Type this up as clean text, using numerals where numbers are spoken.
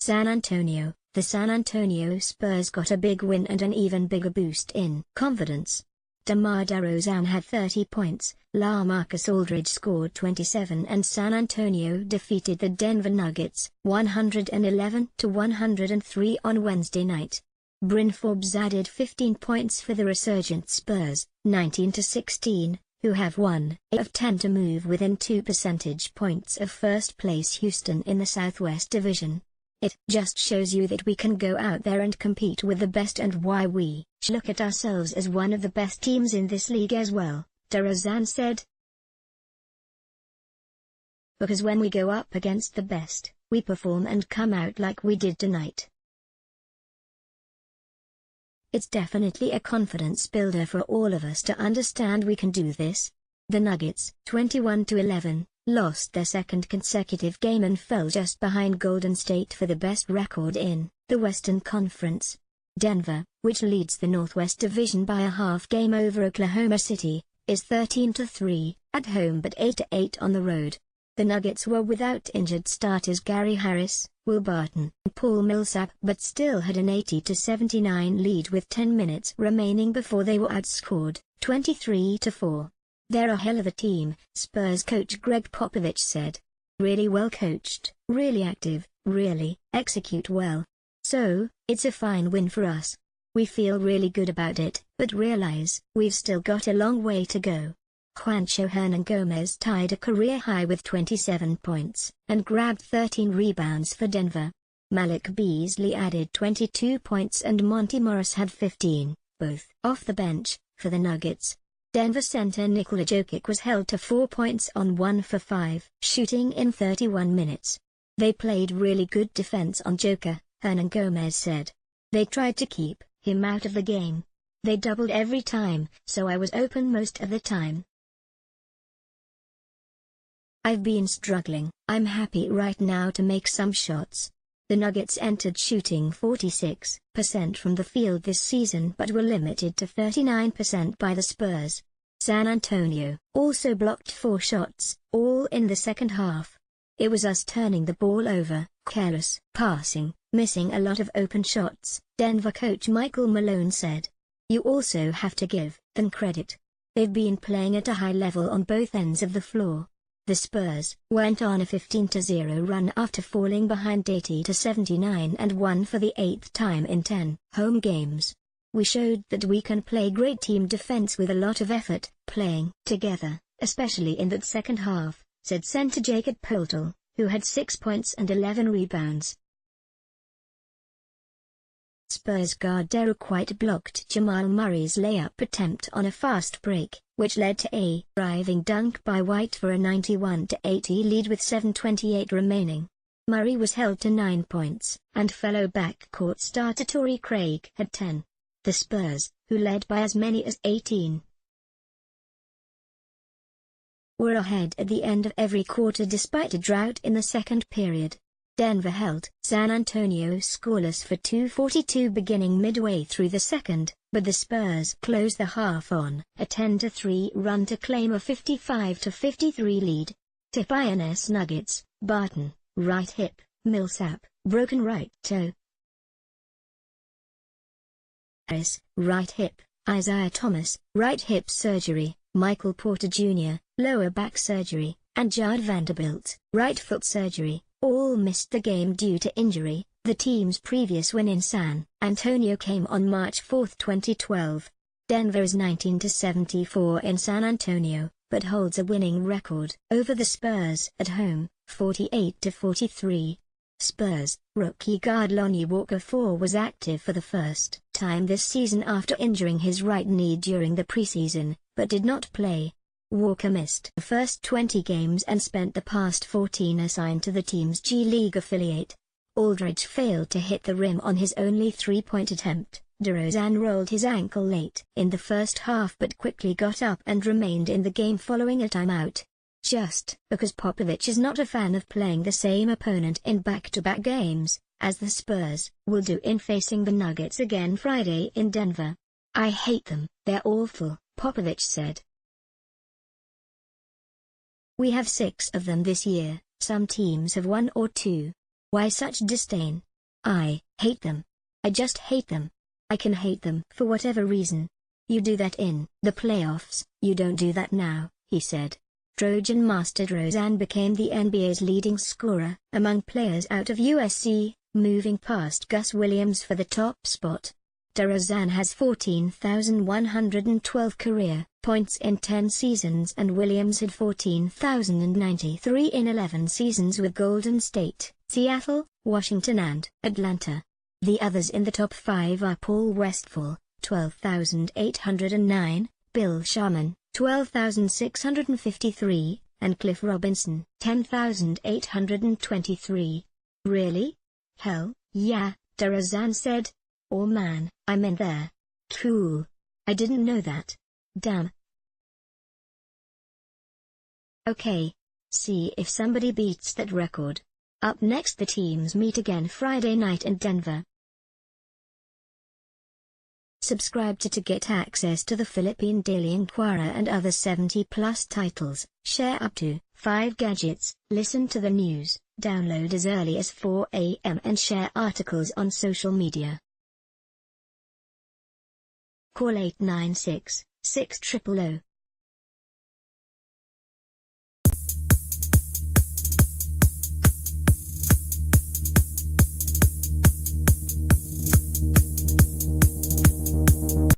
San Antonio. The San Antonio Spurs got a big win and an even bigger boost in confidence. DeMar DeRozan had 30 points, LaMarcus Aldridge scored 27 and San Antonio defeated the Denver Nuggets 111-103 on Wednesday night. Bryn Forbes added 15 points for the resurgent Spurs, 19-16, who have 1 of 10 to move within 2 percentage points of first-place Houston in the Southwest Division. It just shows you that we can go out there and compete with the best and why we look at ourselves as one of the best teams in this league as well, DeRozan said. Because when we go up against the best, we perform and come out like we did tonight. It's definitely a confidence builder for all of us to understand we can do this. The Nuggets, 21-11, lost their second consecutive game and fell just behind Golden State for the best record in the Western Conference. Denver, which leads the Northwest Division by a half game over Oklahoma City, is 13-3 at home but 8-8 on the road. The Nuggets were without injured starters Gary Harris, Will Barton, and Paul Millsap but still had an 80-79 lead with 10 minutes remaining before they were outscored, 23-4. They're a hell of a team, Spurs coach Greg Popovich said. Really well coached, really active, really execute well. So, it's a fine win for us. We feel really good about it, but realize we've still got a long way to go. Juancho Hernangomez tied a career high with 27 points and grabbed 13 rebounds for Denver. Malik Beasley added 22 points and Monty Morris had 15, both off the bench, for the Nuggets. Denver center Nikola Jokic was held to 4 points on 1 for 5 shooting in 31 minutes. They played really good defense on Joker, Hernangomez said. They tried to keep him out of the game. They doubled every time, so I was open most of the time. I've been struggling. I'm happy right now to make some shots. The Nuggets entered shooting 46% from the field this season but were limited to 39% by the Spurs. San Antonio also blocked 4 shots, all in the second half. It was us turning the ball over, careless passing, missing a lot of open shots, Denver coach Michael Malone said. You also have to give them credit. They've been playing at a high level on both ends of the floor. The Spurs went on a 15-0 run after falling behind 80-79 and won for the 8th time in 10 home games. We showed that we can play great team defense with a lot of effort, playing together, especially in that second half, said center Jakob Poeltl, who had 6 points and 11 rebounds. Spurs guard Derek White blocked Jamal Murray's layup attempt on a fast break, which led to a driving dunk by White for a 91-80 lead with 7:28 remaining. Murray was held to 9 points, and fellow backcourt starter Torrey Craig had 10. The Spurs, who led by as many as 18, were ahead at the end of every quarter despite a drought in the second period. Denver held San Antonio scoreless for 2:42 beginning midway through the second, but the Spurs closed the half on a 10-3 run to claim a 55-53 lead. Tip INS Nuggets, Barton, right hip, Millsap, broken right toe. Harris, right hip, Isaiah Thomas, right hip surgery, Michael Porter Jr., lower back surgery, and Jared Vanderbilt, right foot surgery, all missed the game due to injury. The team's previous win in San Antonio came on March 4, 2012. Denver is 19-74 in San Antonio, but holds a winning record over the Spurs at home, 48-43. Spurs rookie guard Lonnie Walker IV was active for the first time this season after injuring his right knee during the preseason, but did not play. Walker missed the first 20 games and spent the past 14 assigned to the team's G League affiliate. Aldridge failed to hit the rim on his only three-point attempt. DeRozan rolled his ankle late in the first half but quickly got up and remained in the game following a timeout. Just because Popovich is not a fan of playing the same opponent in back-to-back games, as the Spurs will do in facing the Nuggets again Friday in Denver. I hate them, they're awful, Popovich said. We have 6 of them this year, some teams have 1 or 2. Why such disdain? I hate them. I just hate them. I can hate them for whatever reason. You do that in the playoffs, you don't do that now, he said. Trojan master DeRozan became the NBA's leading scorer among players out of USC, moving past Gus Williams for the top spot. DeRozan has 14,112 career points in 10 seasons and Williams had 14,093 in 11 seasons with Golden State, Seattle, Washington and Atlanta. The others in the top 5 are Paul Westphal, 12,809, Bill Sharman, 12,653, and Cliff Robinson, 10,823. Really? Hell, yeah, DeRozan said. Oh man, I'm in there. Cool. I didn't know that. Damn. Okay. See if somebody beats that record. Up next, the teams meet again Friday night in Denver. Subscribe to get access to the Philippine Daily Inquirer and other 70+ titles, share up to 5 gadgets, listen to the news, download as early as 4 a.m. and share articles on social media. Call 896-6000.